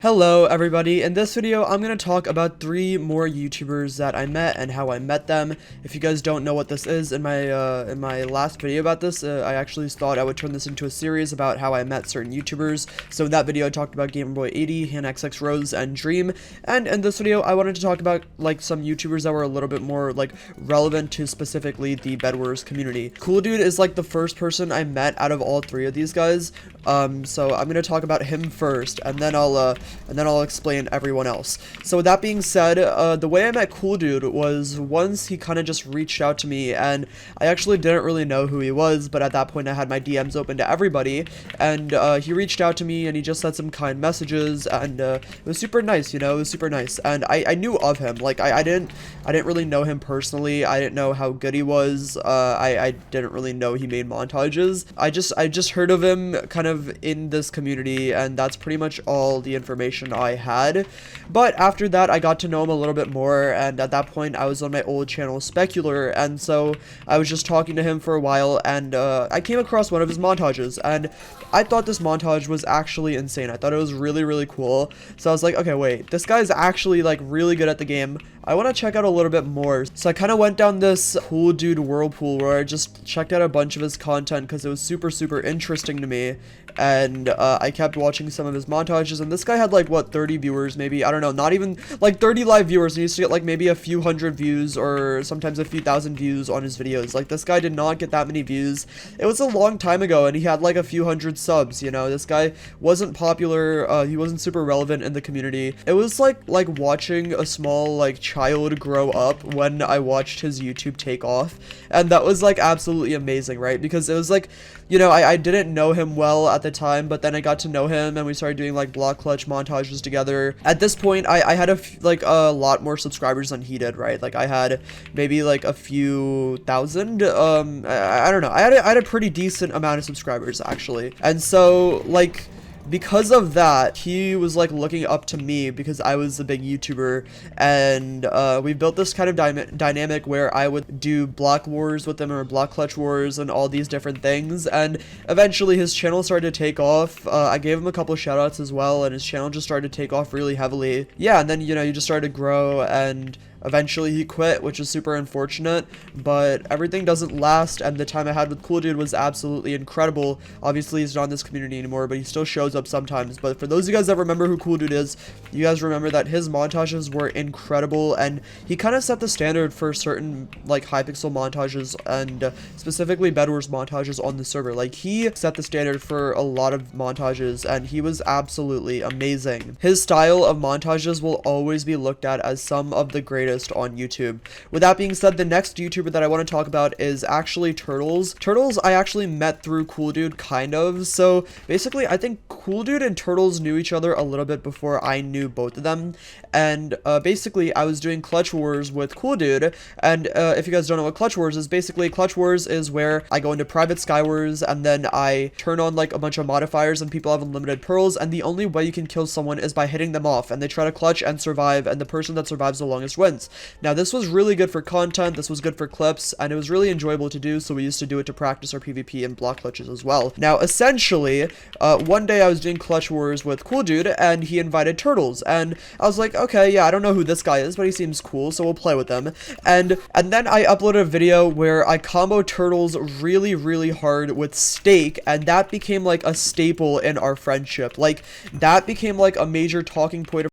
Hello everybody, in this video I'm going to talk about 3 more YouTubers that I met and how I met them. If you guys don't know what this is, in my last video about this, I actually thought I would turn this into a series about how I met certain YouTubers. So in that video I talked about GamerBoy80, HannXXRose, and Dream, and in this video I wanted to talk about like some YouTubers that were a little bit more like relevant to specifically the Bedwars community. Cool Dude is like the first person I met out of all 3 of these guys, so I'm going to talk about him first, and then I'll explain everyone else. So with that being said, the way I met Cool Dude was once he kind of just reached out to me, and I actually didn't really know who he was, but at that point I had my DMs open to everybody, and he reached out to me and he just said some kind messages, and it was super nice, you know, it was super nice. And I knew of him, like I didn't really know him personally. I didn't know how good he was. I didn't really know he made montages. I just heard of him kind of in this community, and that's pretty much all the information I had. But after that I got to know him a little bit more, and at that point I was on my old channel Specular, and so I was just talking to him for a while, and I came across one of his montages, and I thought this montage was actually insane. I thought it was really cool. So I was like, okay, wait, this guy's actually like really good at the game. I want to check out a little bit more. So I kind of went down this Cool Dude whirlpool where I just checked out a bunch of his content because it was super interesting to me, and I kept watching some of his montages, and this guy had like, what, 30 viewers maybe? I don't know, not even like 30 live viewers. He used to get like maybe a few hundred views or sometimes a few thousand views on his videos. Like, this guy did not get that many views. It was a long time ago, and he had like a few hundred subs, you know. This guy wasn't popular. He wasn't super relevant in the community. It was like watching a small like child grow up when I watched his YouTube take off, and that was like absolutely amazing, right? Because it was like, you know, I didn't know him well at the time, but then I got to know him and we started doing like block clutch montages together. At this point I had a lot more subscribers than he did, right? Like, I had maybe like a few thousand. I don't know, I had a pretty decent amount of subscribers actually, and so like, because of that, he was like looking up to me because I was a big YouTuber, and we built this kind of dynamic where I would do block wars with him, or block clutch wars, and all these different things, and eventually his channel started to take off. I gave him a couple shoutouts as well, and his channel just started to take off really heavily. Yeah, and then, you know, you just started to grow, and eventually he quit, which is super unfortunate, but everything doesn't last, and the time I had with Cool Dude was absolutely incredible. Obviously he's not in this community anymore, but he still shows up sometimes. But for those of you guys that remember who Cool Dude is, you guys remember that his montages were incredible, and he kind of set the standard for certain like Hypixel montages, and specifically Bedwars montages on the server. Like, he set the standard for a lot of montages, and he was absolutely amazing. His style of montages will always be looked at as some of the greatest on YouTube. With that being said, the next YouTuber that I want to talk about is actually Turtilz. Turtilz I actually met through Cool Dude, kind of. So basically I think Cool Dude and Turtilz knew each other a little bit before I knew both of them, and basically I was doing Clutch Wars with Cool Dude, and if you guys don't know what Clutch Wars is, basically Clutch Wars is where I go into private Sky Wars, and then I turn on like a bunch of modifiers, and people have unlimited pearls, and the only way you can kill someone is by hitting them off, and they try to clutch and survive, and the person that survives the longest wins. Now, this was really good for content, this was good for clips, and it was really enjoyable to do, so we used to do it to practice our PvP and block clutches as well. Now, essentially, one day I was doing Clutch Wars with Cool Dude, and he invited Turtilz, and I was like, okay, yeah, I don't know who this guy is, but he seems cool, so we'll play with him. And then I uploaded a video where I combo Turtilz really hard with Steak, and that became like a staple in our friendship. Like, that became like a major talking point of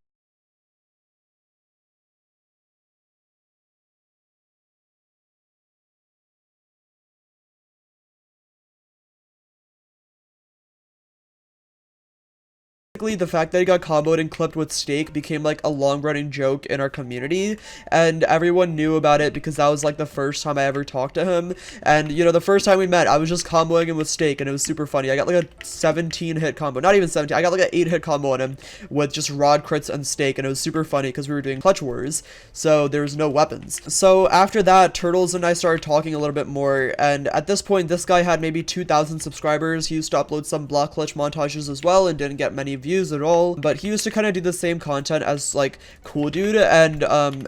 the fact that he got comboed and clipped with Steak became like a long-running joke in our community, and everyone knew about it because that was like the first time I ever talked to him. And, you know, the first time we met, I was just comboing him with Steak, and it was super funny. I got like a 17 hit combo, not even 17, I got like an 8 hit combo on him with just rod crits and Steak, and it was super funny because we were doing Clutch Wars, so there was no weapons. So after that, Turtilz and I started talking a little bit more, and at this point this guy had maybe 2,000 subscribers. He used to upload some block clutch montages as well and didn't get many views at all, but he used to kind of do the same content as like Cool Dude, and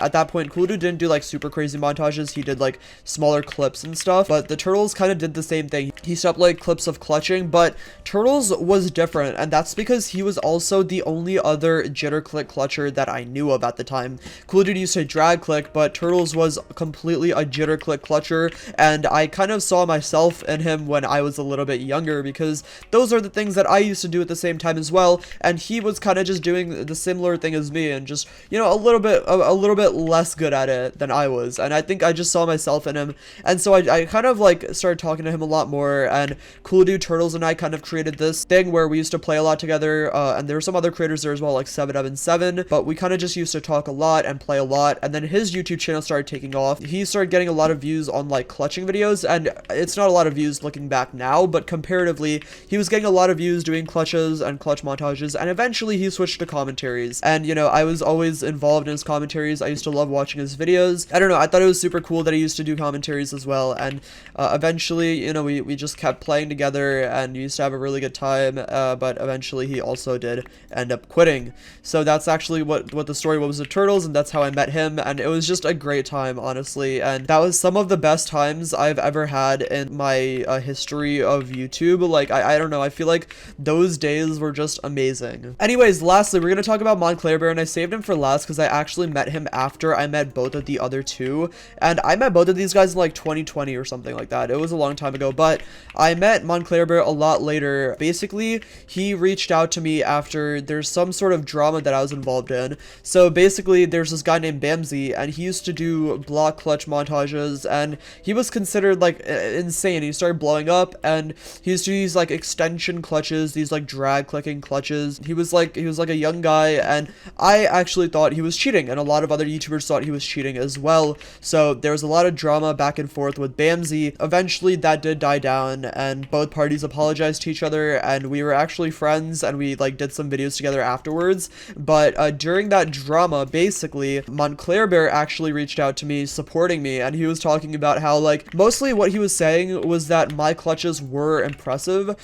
at that point Cool Dude didn't do like super crazy montages. He did like smaller clips and stuff, but the Turtilz kind of did the same thing. He stopped like clips of clutching, but Turtilz was different, and that's because he was also the only other jitter click clutcher that I knew of at the time. Cool Dude used to drag click, but Turtilz was completely a jitter click clutcher, and I kind of saw myself in him when I was a little bit younger, because those are the things that I used to do at the same time as well, and he was kind of just doing the similar thing as me, and just, you know, a little bit less good at it than I was, and I think I just saw myself in him, and so I kind of like started talking to him a lot more, and Cool Dude, Turtilz, and I kind of created this thing where we used to play a lot together, and there were some other creators there as well, like 777, but we kind of just used to talk a lot and play a lot, and then his YouTube channel started taking off. He started getting a lot of views on like clutching videos, and it's not a lot of views looking back now, but comparatively, he was getting a lot of views doing clutches and clutch montages, and eventually he switched to commentaries, and you know, I was always involved in his commentaries. I used to love watching his videos. I don't know, I thought it was super cool that he used to do commentaries as well, and eventually, you know, we just kept playing together, and we used to have a really good time, but eventually he also did end up quitting. So that's actually what the story was with Turtilz, and that's how I met him, and it was just a great time, honestly, and that was some of the best times I've ever had in my history of YouTube. Like, I don't know, I feel like those days were just amazing. Anyways, lastly, we're gonna talk about MontclairBear, and I saved him for last because I actually met him after I met both of the other two, and I met both of these guys in like 2020 or something like that. It was a long time ago, but I met MontclairBear a lot later. Basically, he reached out to me after there's some sort of drama that I was involved in. So basically, there's this guy named Bamsy, and he used to do block clutch montages, and he was considered like insane. He started blowing up, and he used to use like extension clutches, these like drag clicking clutches. He was like a young guy, and I actually thought he was cheating, and a lot of other YouTubers thought he was cheating as well. So there was a lot of drama back and forth with Bamsy. Eventually that did die down, and both parties apologized to each other, and we were actually friends, and we like did some videos together afterwards. But during that drama, basically MontclairBear actually reached out to me supporting me, and he was talking about how like mostly what he was saying was that my clutches were impressive,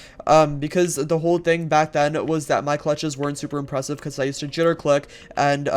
because the whole thing back then was that my clutches weren't super impressive because I used to jitter click, and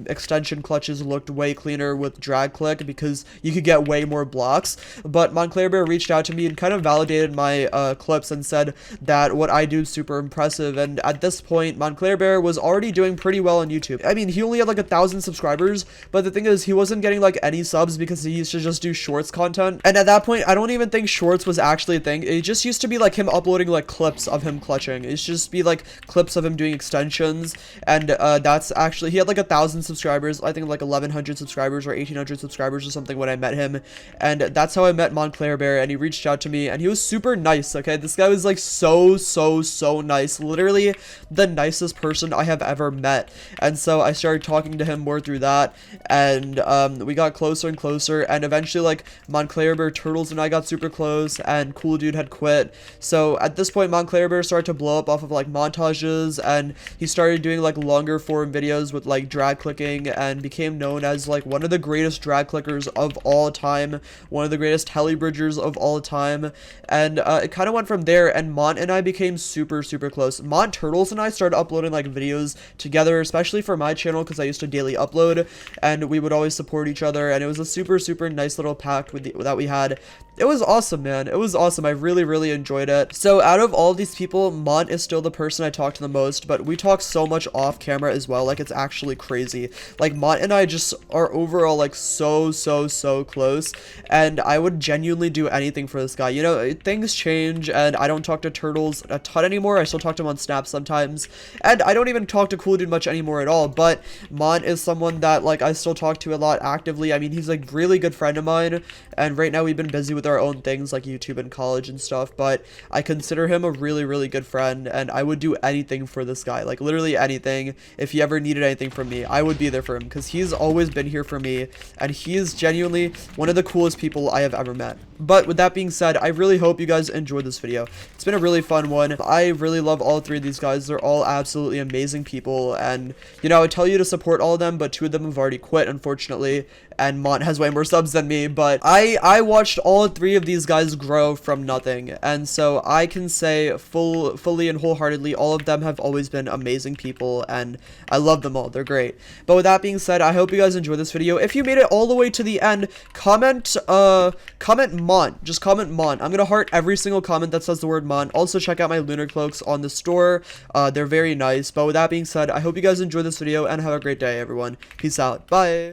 extension clutches looked way cleaner with drag click because you could get way more blocks. But MontclairBear reached out to me and kind of validated my clips and said that what I do is super impressive, and at this point MontclairBear was already doing pretty well on YouTube. I mean, he only had like 1,000 subscribers, but the thing is, he wasn't getting like any subs because he used to just do shorts content, and at that point I don't even think shorts was actually a thing. It just used to be like him uploading like clips of him clutching. It just be like clips of him doing extensions, and that's actually, he had like 1,000 subscribers, I think like 1,100 subscribers or 1,800 subscribers or something when I met him, and that's how I met MontclairBear, and he reached out to me, and he was super nice. Okay, this guy was like so nice, literally the nicest person I have ever met, and so I started talking to him more through that, and we got closer and closer, and eventually like MontclairBear, Turtilz, and I got super close, and Cool Dude had quit. So at this point MontclairBear started to blow up off of like montages, and he started doing like longer form videos with like drag clicking, and became known as like one of the greatest drag clickers of all time, one of the greatest telebridgers of all time, and it kind of went from there, and Mont and I became super close. Turtilz and I started uploading like videos together, especially for my channel because I used to daily upload, and we would always support each other, and it was a super nice little pact that we had. It was awesome, man. It was awesome. I really enjoyed it. So out of all these people, Mont is still the person I talk to the most, but we talk so much off camera as well. Like, it's actually crazy. Like, Mont and I just are overall like so close, and I would genuinely do anything for this guy. You know, things change, and I don't talk to Turtilz a ton anymore. I still talk to him on Snap sometimes, and I don't even talk to Cool Dude much anymore at all, but Mont is someone that like I still talk to a lot actively. I mean, he's like really good friend of mine, and right now we've been busy with our own things like YouTube and college and stuff, but I consider him a really good friend, and I would do anything for this guy, like literally anything. If he ever needed anything from me, I would be there for him because he's always been here for me, and he is genuinely one of the coolest people I have ever met. But with that being said, I really hope you guys enjoyed this video. It's been a really fun one. I really love all three of these guys. They're all absolutely amazing people, and you know, I would tell you to support all of them, but two of them have already quit, unfortunately, and Mont has way more subs than me, but I watched all three of these guys grow from nothing, and so I can say fully and wholeheartedly all of them them have always been amazing people, and I love them all. They're great. But with that being said, I hope you guys enjoyed this video. If you made it all the way to the end, comment Mont. Just comment Mont. I'm gonna heart every single comment that says the word Mont. Also, check out my lunar cloaks on the store. They're very nice. But with that being said, I hope you guys enjoyed this video and have a great day, everyone. Peace out. Bye.